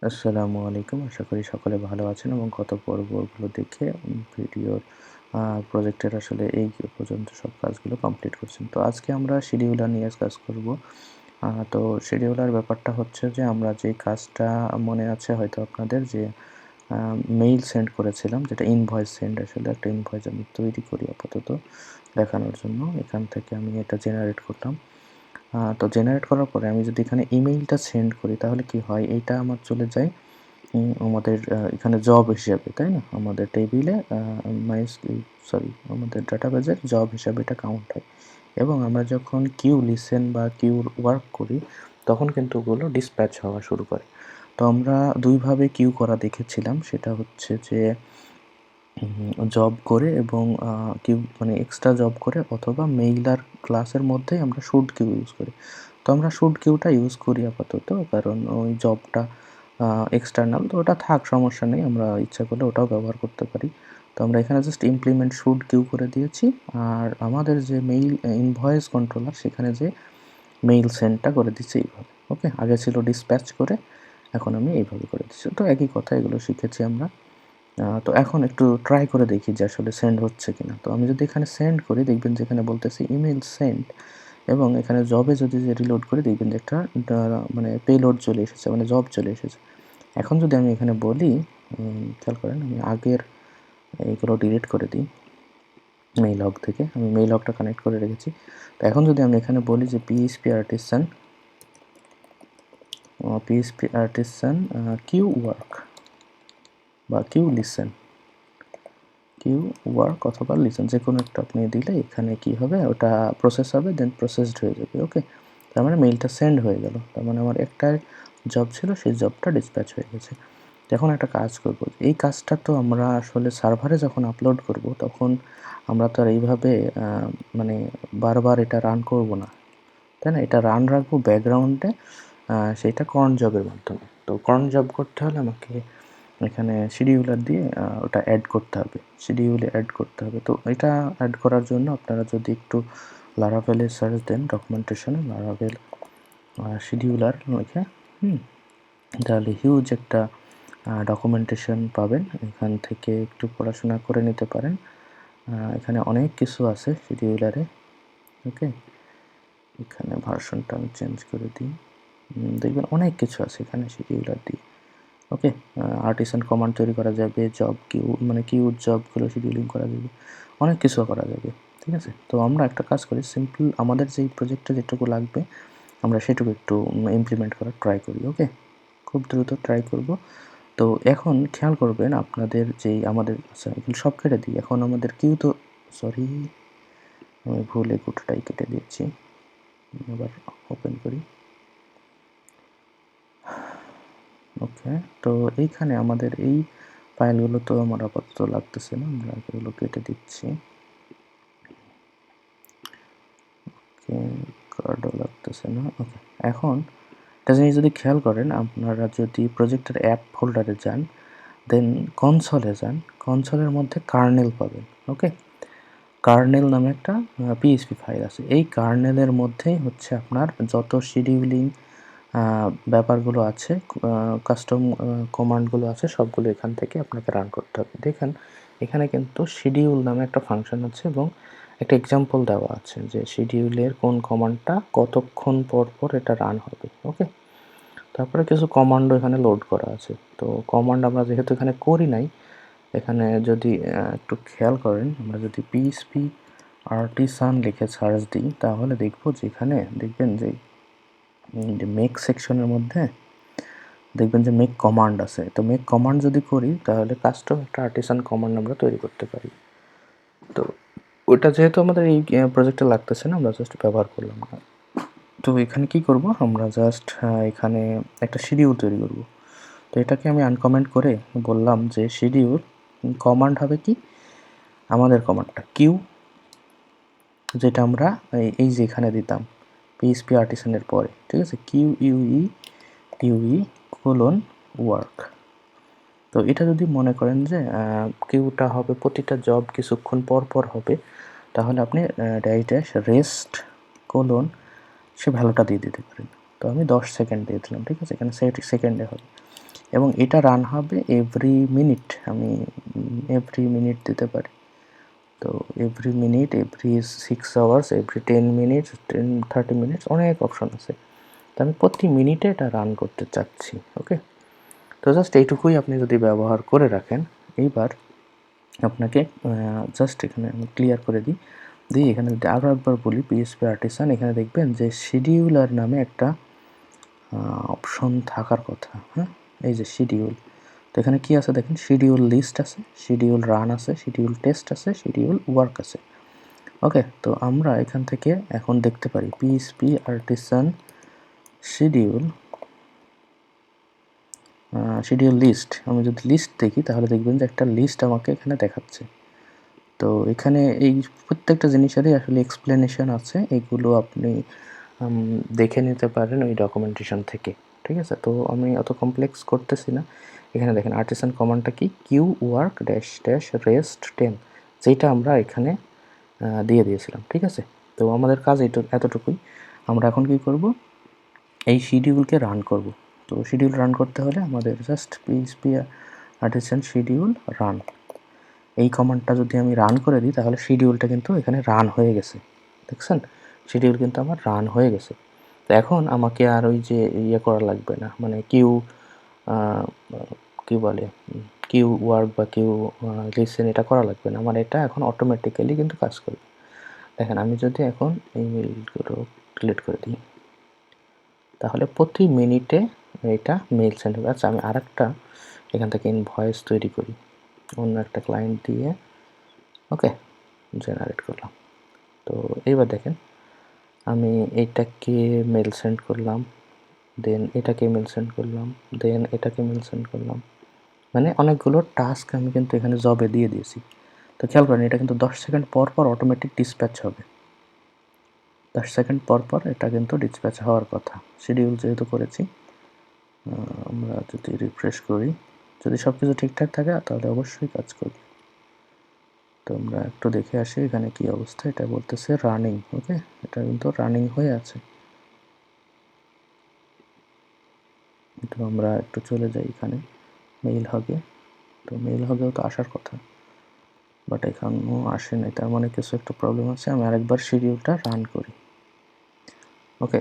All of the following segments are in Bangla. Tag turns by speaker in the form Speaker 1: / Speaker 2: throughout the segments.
Speaker 1: আসসালামু আলাইকুম। আশা করি সকলে ভালো আছেন এবং গত পর্বগুলো দেখে ভিডিওর প্রজেক্টের আসলে এই পর্যন্ত সব কাজগুলো কমপ্লিট করছেন। তো আজকে আমরা শিডিউলার নিয়ে কাজ করব। তো শিডিউলার ব্যাপারটা হচ্ছে যে আমরা যে কাজটা মনে আছে হয়তো আপনাদের যে মেইল সেন্ড করেছিলাম, যেটা ইনভয়েস সেন্ড, আসলে একটা ইনভয়েস আমি তৈরি করি আপাতত দেখানোর জন্য। এখান থেকে আমি এটা জেনারেট করলাম। তো জেনারেট করার পরে আমি যদি এখানে ইমেইলটা সেন্ড করি তাহলে কি হয়, এইটা আমার চলে যায় আমাদের এখানে জব হিসেবে, তাই না? আমাদের টেবিলে আমাদের ডাটাবেজের জব হিসাবে এটা কাউন্ট হয় এবং আমরা যখন কিউ লিসেন বা কিউ ওয়ার্ক করি তখন কিন্তু ওগুলো ডিসপ্যাচ হওয়া শুরু করে। তো আমরা দুইভাবে কিউ করা দেখেছিলাম, সেটা হচ্ছে যে জব করে এবং কিউ মানে এক্সট্রা জব করে, অথবা মেইলার ক্লাসের মধ্যেই আমরা শুড কিউ ইউজ করি। তো আমরা শুড কিউটা ইউজ করি আপাতত, কারণ ওই জবটা এক্সটার্নাল, তো ওটা থাক, সমস্যা নেই, আমরা ইচ্ছা করলে ওটাও ব্যবহার করতে পারি। তো আমরা এখানে জাস্ট ইমপ্লিমেন্ট শুড কিউ করে দিয়েছি। আর আমাদের যে মেইল ইনভয়েস কন্ট্রোলার, সেখানে যে মেইল সেন্ডটা করে দিচ্ছি এইভাবে। ওকে, আগে ছিল ডিসপ্যাচ করে, এখন আমি এইভাবে করে দিচ্ছি। তো একই কথা, এগুলো শিখেছি আমরা। তো এখন একটু ট্রাই করে দেখি যে আসলে সেন্ড হচ্ছে কিনা। তো আমি যদি এখানে সেন্ড করি, দেখবেন যে এখানে বলতেছি ইমেল সেন্ড, এবং এখানে জবে যদি যে রিলোড করি, দেখবেন যে একটা মানে পেলোড চলে এসেছে, মানে জব চলে এসেছে। এখন যদি আমি এখানে বলি, খেয়াল করেন, আমি আগের এইগুলো ডিলিট করে দিই মেইল হগ থেকে, আমি মেইল হগটা কানেক্ট করে রেখেছি। তো এখন যদি আমি এখানে বলি যে পিএইচপি আর্টিসান কিউ ওয়ার্ক বা কিউ লিসেন, কিউ ওয়ার্ক অথবা লিসেন, যে কোনো একটা আপনি দিলে এখানে কি হবে, ওটা প্রসেস হবে, দেন প্রসেসড হয়ে যাবে। ওকে, তার মানে মেইলটা সেন্ড হয়ে গেল, তার মানে আমার একটা জব ছিল, সেই জবটা ডিসপ্যাচ হয়ে গেছে। এখন একটা কাজ করব, এই কাজটা তো আমরা আসলে সার্ভারে যখন আপলোড করব তখন আমরা তো আর এইভাবে মানে বারবার এটা রান করব না, তাই না? এটা রান রাখবো ব্যাকগ্রাউন্ডে, সেটা কর্ন জবের মাধ্যমে। তো কর্ন জব করতে হলে আমাকে এখানে শিডিউলার দিয়ে ওটা অ্যাড করতে হবে, শিডিউলে অ্যাড করতে হবে। তো এটা অ্যাড করার জন্য আপনারা যদি একটু লারাভেলে সার্চ দেন, ডকুমেন্টেশনে লারাভেল শিডিউলার লিখে, তাহলে হিউজ একটা ডকুমেন্টেশন পাবেন। এখান থেকে একটু পড়াশোনা করে নিতে পারেন। এখানে অনেক কিছু আছে শিডিউলারে। ওকে, এখানে ভার্সনটা আমি চেঞ্জ করে দিই, দেখবেন অনেক কিছু আছে এখানে শিডিউলার দিয়ে। ওকে, আর্টিসান কমান্ড তৈরি করা যাবে, জব কিউ মানে কিউ জবগুলো শিডিউলিং করা যাবে, অনেক কিছু করা যাবে। ঠিক আছে, তো আমরা একটা কাজ করি, সিম্পল আমাদের যেই প্রজেক্টে যেটুকু লাগবে আমরা সেটুকু একটু ইমপ্লিমেন্ট করার ট্রাই করি। ওকে, খুব দ্রুত ট্রাই করব। তো এখন খেয়াল করবেন আপনাদের যেই আমাদের, আচ্ছা এগুলো সব কেটে দিই। এখন আমাদের কিউ তো, সরি আমি ভুলে গোটাটাই কেটে দিচ্ছি, আবার ওপেন করি। ওকে, তো এইখানে আমাদের এই ফাইলগুলো তো আমার আপাতত লাগতেছে না, আমরা এগুলো কেটে দিচ্ছি। ওকে, কার্ডও লাগতেছে না। ওকে, এখন একটা জিনিস যদি খেয়াল করেন, আপনারা যদি প্রজেক্টের অ্যাপ ফোল্ডারে যান, দেন কনসোলে যান, কনসোলের মধ্যে কার্নেল পাবেন। ওকে, কার্নেল নামে একটা পিএইচপি ফাইল আছে। এই কার্নেলের মধ্যেই হচ্ছে আপনার যত শিডিউলিং ব্যাপারগুলো আছে, কাস্টম কমান্ডগুলো আছে, সবগুলো এখান থেকে আপনাকে রান করতে হবে। দেখেন এখানে কিন্তু শিডিউল নামে একটা ফাংশন আছে এবং একটা এক্সাম্পল দেওয়া আছে যে শিডিউলের কোন কমান্ডটা কতক্ষণ পর পর এটা রান হবে। ওকে, তারপরে কিছু কমান্ডও এখানে লোড করা আছে। তো কমান্ড আমরা যেহেতু এখানে করি নাই, এখানে যদি একটু খেয়াল করেন, আমরা যদি পিএইচপি আর্টিসান লিখে সার্চ দিই তাহলে দেখব যে এখানে দেখবেন যে মেক সেকশনের মধ্যে দেখবেন যে মেক কমান্ড আছে। তো মেক কমান্ড যদি করি তাহলে কাস্টম একটা আর্টিসান কমান্ড আমরা তৈরি করতে পারি। তো ওটা যেহেতু আমাদের এই প্রজেক্টে লাগতেছে না, আমরা জাস্ট ব্যবহার করলাম না। তো এখানে কি করব, আমরা জাস্ট এখানে একটা শিডিউল তৈরি করব। তো এটাকে আমি আনকমেন্ট করে বললাম যে শিডিউল কমান্ড হবে কি, আমাদের কমান্ডটা কিউ, যেটা আমরা এই যে এখানে দিতাম পিএইচপি আর্টিসানের পরে। ঠিক আছে, কিউ ইউই কোলন ওয়ার্ক। তো এটা যদি মনে করেন যে কিউটা হবে প্রতিটা জব কিছুক্ষণ পর পর হবে, তাহলে আপনি ড্যাশ রেস্ট কোলন সে ভ্যালুটা দিয়ে দিতে পারেন। তো আমি 10 সেকেন্ড দিয়ে দিলাম। ঠিক আছে, এখানে সেকেন্ডে হবে। এবং এটা রান হবে এভরি মিনিট। আমি এভরি মিনিট দিতে পারি। তো every minute, every 6 hours, every 10 minutes, 30 minutes, অনেক অপশন আছে। তো আমি প্রতি মিনিটে এটা রান করতে চাচ্ছি। ওকে, তো জাস্ট এইটুকুই আপনি যদি ব্যবহার করে রাখেন, এইবার আপনাকে জাস্ট এখানে আমি ক্লিয়ার করে দিই। এখানে যদি আরও একবার বলি পিএইচপি আর্টিসান, এখানে দেখবেন যে শিডিউলার নামে একটা অপশন থাকার কথা। হ্যাঁ, এই যে শিডিউল, তো এখানে কি আছে দেখেন, শিডিউল লিস্ট আছে, শিডিউল রান আছে, শিডিউল টেস্ট আছে, শিডিউল ওয়ার্ক আছে। ওকে, তো আমরা এখান থেকে এখন দেখতে পারি PHP artisan schedule schedule list. আমি যদি লিস্ট দেখি তাহলে দেখবেন যে একটা লিস্ট আমাকে এখানে দেখাচ্ছে। তো এখানে এই প্রত্যেকটা জিনিসেরই আসলে এক্সপ্লেনেশন আছে, এগুলো আপনি দেখে নিতে পারেন ওই ডকুমেন্টেশন থেকে। ঠিক আছে, তো আমি অত কমপ্লেক্স করতেছি না। এখানে দেখেন আর্টিসান কমান্ডটা কি, queue work dash dash rest 10, যেটা আমরা এখানে দিয়ে দিয়েছিলাম। ঠিক আছে, তো আমাদের কাজ এতটুকুই। আমরা এখন কি করব, এই শিডিউলকে রান করব। তো শিডিউল রান করতে হলে আমাদের just PHP artisan schedule run, এই কমান্ডটা যদি আমি রান করে দিই তাহলে শিডিউলটা কিন্তু এখানে রান হয়ে গেছে। দেখছেন, শিডিউল কিন্তু আমার রান হয়ে গেছে। তো এখন আমাকে আর ওই যে ইয়ে করা লাগবে না, মানে কি বলে, কিউ ওয়ার্ক বা কিউ লিসেন, এটা করা লাগবে না। আমার এটা এখন অটোমেটিক্যালি কিন্তু কাজ করবে। দেখেন, আমি যদি এখন এই মেইলগুলো ডিলিট করে দিই তাহলে প্রতি মিনিটে এটা মেইল সেন্ড হবে। আচ্ছা, আমি আরেকটা এখান থেকে ইনভয়েস তৈরি করি অন্য একটা ক্লায়েন্ট দিয়ে। ওকে, জেনারেট করলাম। তো এইবার দেখেন, আমি এইটাকে মেল সেন্ড করলাম, দেন এটাকে মেল সেন্ড করলাম, দেন এটাকে মেল সেন্ড করলাম, মানে অনেকগুলো টাস্ক আমি কিন্তু এখানে জবে দিয়ে দিয়েছি। তো খেয়াল করেন, এটা কিন্তু 10 সেকেন্ড পর পর অটোমেটিক ডিসপ্যাচ হবে। 10 সেকেন্ড পর পর এটা কিন্তু ডিসপ্যাচ হওয়ার কথা, শিডিউল যেহেতু করেছি। আমরা যদি রিফ্রেশ করি, যদি সব কিছু ঠিকঠাক থাকে তাহলে অবশ্যই কাজ করবে। তো আমরা একটু দেখে আসি এখানে কি অবস্থা। এটা বলতেছে রানিং। ওকে, এটা কিন্তু রানিং হয়ে আছে। তো আমরা একটু চলে যাই এখানে মেইল হবে। তো মেইল হবেও তো আসার কথা, বাট এখানেও আসে নাই, তার মানে কিছু একটা প্রবলেম আছে। আমি আরেকবার শিডিউলটা রান করি। ওকে,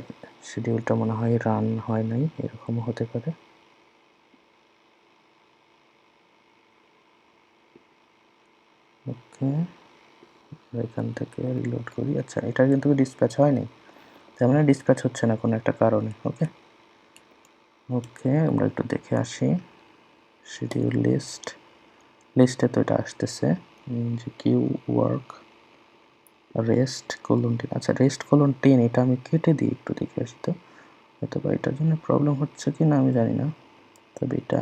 Speaker 1: শিডিউলটা মনে হয় রান হয় নাই, এরকমও হতে পারে। ওকে, এখান থেকে রিলোড করি। আচ্ছা, এটা কিন্তু ডিসপ্যাচ হয় নাই, তার মানে ডিসপ্যাচ হচ্ছে না কোনো একটা কারণে। ওকে ওকে, আমরা একটু দেখে আসি শিডিউল লিস্টে তো এটা আসতেছে যে কিউ ওয়ার্ক রেস্ট:10। আচ্ছা, রেস্ট:10 এটা আমি কেটে দিই, একটু দেখে আসি তো, হয়তো বা এটার জন্য প্রবলেম হচ্ছে কি না আমি জানি না। তবে এটা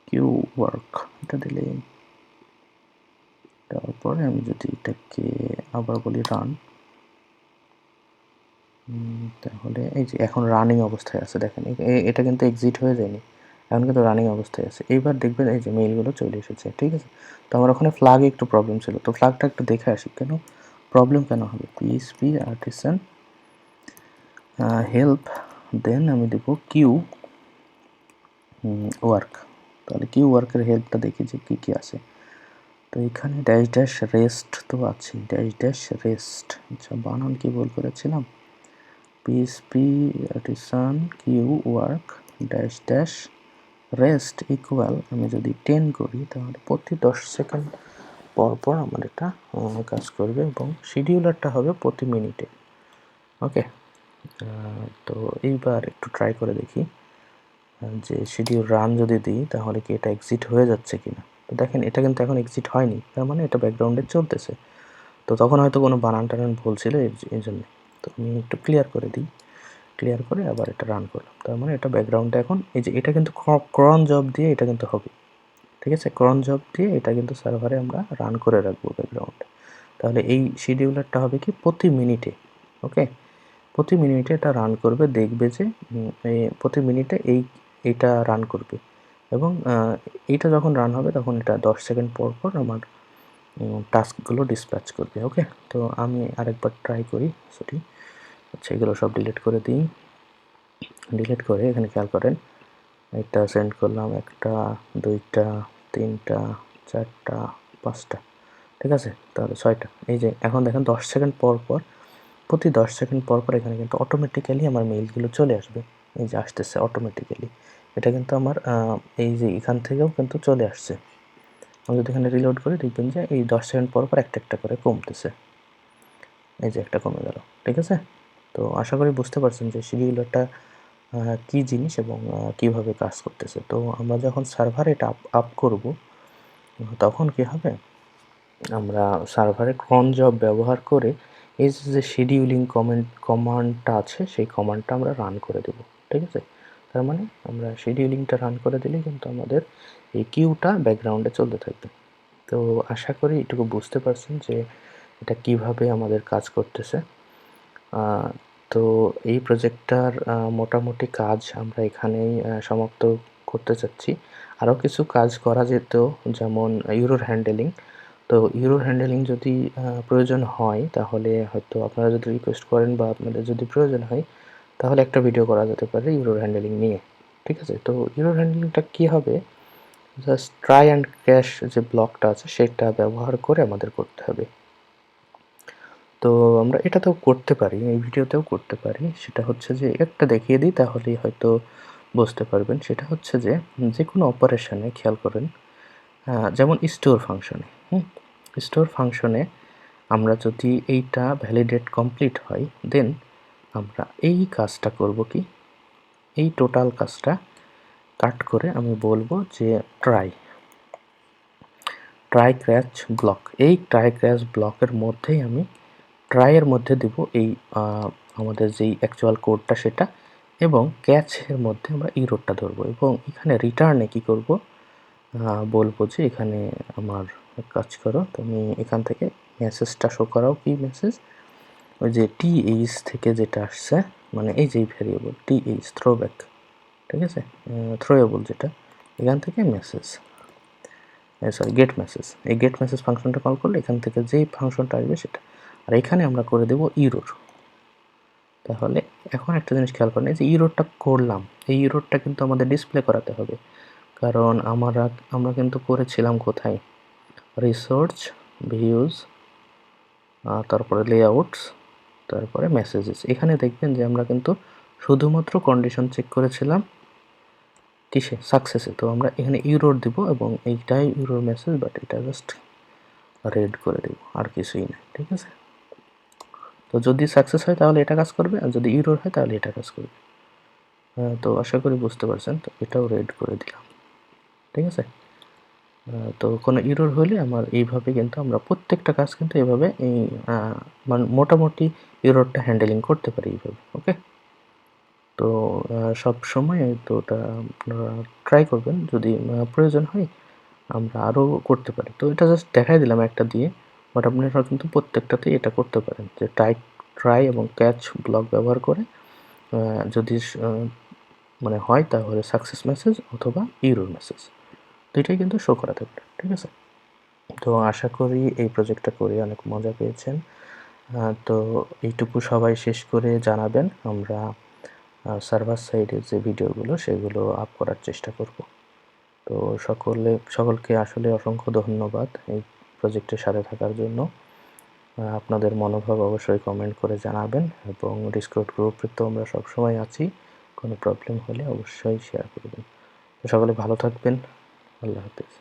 Speaker 1: কিউ ওয়ার্ক এটা দিলে, তারপরে আমি যদি এটাকে আবার বলি রান, তাহলে এই যে এখন রানিং অবস্থায় আছে। দেখেন, এটা কিন্তু এক্সিট হয়ে যায়নি, এখন কিন্তু রানিং অবস্থায় আছে। এইবার দেখবেন এই যে মেইলগুলো চলে এসেছে। ঠিক আছে, তো আমার ওখানে ফ্ল্যাগে একটু প্রবলেম ছিল, তো ফ্ল্যাগটা একটু দেখে আসি কেন প্রবলেম কেন হবে। পিএইচপি আর্টিসান হেল্প, দেন আমি দেবো কিউ ওয়ার্ক। তাহলে কিউ ওয়ার্কের হেল্পটা দেখি যে কী কী আছে। তো এখানে ড্যাশ ড্যাশ রেস্ট তো আছে, ড্যাশ ড্যাশ রেস্ট। আচ্ছা, বানান কি ভুল করেছিলাম, PHP artisan queue work dash dash rest equal, আমি যদি 10 করি তাহলে প্রতি 10 সেকেন্ড পর পর আমার এটা কাজ করবে, এবং শিডিউলারটা হবে প্রতি মিনিটে। ওকে, তো এইবার একটু ট্রাই করে দেখি যে শিডিউল রান যদি দিই তাহলে কি এটা এক্সিট হয়ে যাচ্ছে কিনা। তো দেখেন, এটা কিন্তু এখন এক্সিট হয়নি, তার মানে এটা ব্যাকগ্রাউন্ডে চলতেছে। তো তখন হয়তো কোনো বানান টানান ভুল ছিল এই জন্য। তো আমি একটু ক্লিয়ার করে দিই, ক্লিয়ার করে আবার এটা রান করলাম, তার মানে এটা ব্যাকগ্রাউন্ডে এখন এই যে এটা কিন্তু ক্রন জব দিয়ে এটা কিন্তু হবে। ঠিক আছে, ক্রন জব দিয়ে এটা কিন্তু সার্ভারে আমরা রান করে রাখবো ব্যাকগ্রাউন্ডে। তাহলে এই শিডিউলারটা হবে কি প্রতি মিনিটে। ওকে, প্রতি মিনিটে এটা রান করবে, দেখবে যে প্রতি মিনিটে এইটা রান করবে, এবং এইটা যখন রান হবে তখন এটা 10 সেকেন্ড পর পর আমার টাস্কগুলো ডিসপ্যাচ করবে। ওকে, তো আমি আরেকবার ট্রাই করি। সরি, আচ্ছা, এগুলো সব ডিলিট করে দিই। ডিলিট করে এখানে খেয়াল করেন এটা সেন্ড করলাম 1টা 2টা 3টা 4টা 5টা, ঠিক আছে, তাহলে 6টা। এই যে এখন দেখেন 10 সেকেন্ড পর পর, প্রতি 10 সেকেন্ড পর পর এখানে কিন্তু অটোমেটিক্যালি আমার মেইলগুলো চলে আসবে। এই যে আসতেছে অটোমেটিক্যালি, এটা কিন্তু আমার এই যে এখান থেকেও কিন্তু চলে আসছে। আমি যদি এখানে রিলোড করি দেখবেন যে এই 10 সেকেন্ড পর পর একটা একটা করে কমতেছে। এই যে একটা কমে গেল, ঠিক আছে। তো আশা করি বুঝতে পারছেন যে শিডিউলারটা কী জিনিস এবং কীভাবে কাজ করতেছে। তো আমরা যখন সার্ভারে এটা আপ করব, তখন কী হবে, আমরা সার্ভারে ক্রন জব ব্যবহার করে এই যে শিডিউলিং কমান্ডটা আছে, সেই কমান্ডটা আমরা রান করে দেব, ঠিক আছে। তার মানে আমরা শিডিউলিংটা রান করে দিলেই কিন্তু আমাদের এই কিউটা ব্যাকগ্রাউন্ডে চলতে থাকবে। তো আশা করি এটুকু বুঝতে পারছেন যে এটা কিভাবে আমাদের কাজ করতেছে। তো এই প্রজেক্টটার মোটামুটি কাজ আমরা এখানেই সমাপ্ত করতে চাচ্ছি। আরও কিছু কাজ করা যেত, যেমন ইউরোর হ্যান্ডেলিং। তো ইউরোর হ্যান্ডেলিং যদি প্রয়োজন হয়, তাহলে হয়তো আপনারা যদি রিকোয়েস্ট করেন বা আপনাদের যদি প্রয়োজন হয়, তাহলে একটা ভিডিও করা যেতে পারে ইউরোর হ্যান্ডেলিং নিয়ে, ঠিক আছে। তো ইউরোর হ্যান্ডেলিংটা কী হবে, জাস্ট ট্রাই অ্যান্ড ক্র্যাশ যে ব্লকটা আছে সেটা ব্যবহার করে আমাদের করতে হবে। তো আমরা এটাতেও করতে পারি, এই ভিডিওতেও করতে পারি। সেটা হচ্ছে যে একটা দেখিয়ে দিই, তাহলেই হয়তো বুঝতে পারবেন। সেটা হচ্ছে যে যেকোনো অপারেশনে খেয়াল করেন, যেমন স্টোর ফাংশনে, স্টোর ফাংশনে আমরা যদি এইটা ভ্যালিডেট কমপ্লিট হয়, দেন আমরা এই কাজটা করব কি, এই টোটাল কাজটা কাট করে আমি বলবো যে ট্রাই ক্র্যাচ ব্লক। এই ট্রাই ক্র্যাচ ব্লকের মধ্যেই আমি ট্রাইয়ের মধ্যে দেব এই আমাদের যেই অ্যাকচুয়াল কোডটা সেটা, এবং ক্যাচের মধ্যে আমরা ইরোরটা ধরবো, এবং এখানে রিটার্নে কি করব, বলবো যে এখানে আমার এক কাজ করো, তুমি এখান থেকে মেসেজটা শো করাও। কি মেসেজ, ওই যে টিএইচ থেকে যেটা আসছে, মানে এই যে ভ্যারিয়েবল টিএইচ থ্রোব্যাক, ঠিক আছে, থ্রোয়েবল যেটা, এখান থেকে মেসেজ, সরি গেট মেসেজ, এই গেট মেসেজ ফাংশনটা কল করলে এখান থেকে যেই ফাংশনটা আসবে সেটা, আর এখানে আমরা করে দেব ইরোর। তাহলে এখন একটা জিনিস খেয়াল করেন, এই যে ইরোরটা করলাম, এই ইরোরটা কিন্তু আমাদের ডিসপ্লে করাতে হবে, কারণ আমরা কিন্তু করেছিলাম কোথায়, রিসোর্স, ভিউজ, তারপরে লেআউটস, তারপরে মেসেজেস। এখানে দেখবেন যে আমরা কিন্তু শুধুমাত্র কন্ডিশন চেক করেছিলাম কিসে, সাকসেসে। তো আমরা এখানে ইরোর দিব, এবং এইটাই ইরোর মেসেজ, বাট এটা জাস্ট রেড করে দেব, আর কিছুই না, ঠিক আছে। তো যদি সাকসেস হয় তাহলে এটা কাজ করবে, আর যদি ইরোর হয় তাহলে এটা কাজ করবে। তো আশা করি বুঝতে পারছেন। তো এটাও রেড করে দিলাম, ঠিক আছে। তো কোনো ইরোর হলে আমার এইভাবে কিন্তু আমরা প্রত্যেকটা কাজ কিন্তু এইভাবে এই মানে মোটামুটি ইরোরটা হ্যান্ডেলিং করতে পারি এইভাবে, ওকে। তো সব সময় তো ওটা আপনারা ট্রাই করবেন, যদি প্রয়োজন হয় আমরা আরও করতে পারি। তো এটা জাস্ট দেখাই দিলাম একটা দিয়ে, বাট আপনারা কিন্তু প্রত্যেকটাতেই এটা করতে পারেন, যে ট্রাই এবং ক্যাচ ব্লক ব্যবহার করে যদি মানে হয় তাহলে সাকসেস মেসেজ অথবা ইরোর মেসেজ দুইটাই কিন্তু শো করা থাকবে, ঠিক আছে। তো আশা করি এই প্রজেক্টটা করে অনেক মজা পেয়েছেন। তো এইটুকু সবাই শেষ করে জানাবেন, আমরা সার্ভার সাইডের যে ভিডিওগুলো সেগুলো আপ করার চেষ্টা করব। তো সকলকে আসলে অসংখ্য ধন্যবাদ এই প্রজেক্টের সাথে থাকার জন্য। আপনাদের মনোভাব অবশ্যই কমেন্ট করে জানাবেন, এবং ডিসকর্ড গ্রুপে তো আমরা সবসময় আছি, কোনো প্রবলেম হলে অবশ্যই শেয়ার করবেন। তো সকলে ভালো থাকবেন, আল্লাহ হাফেজ।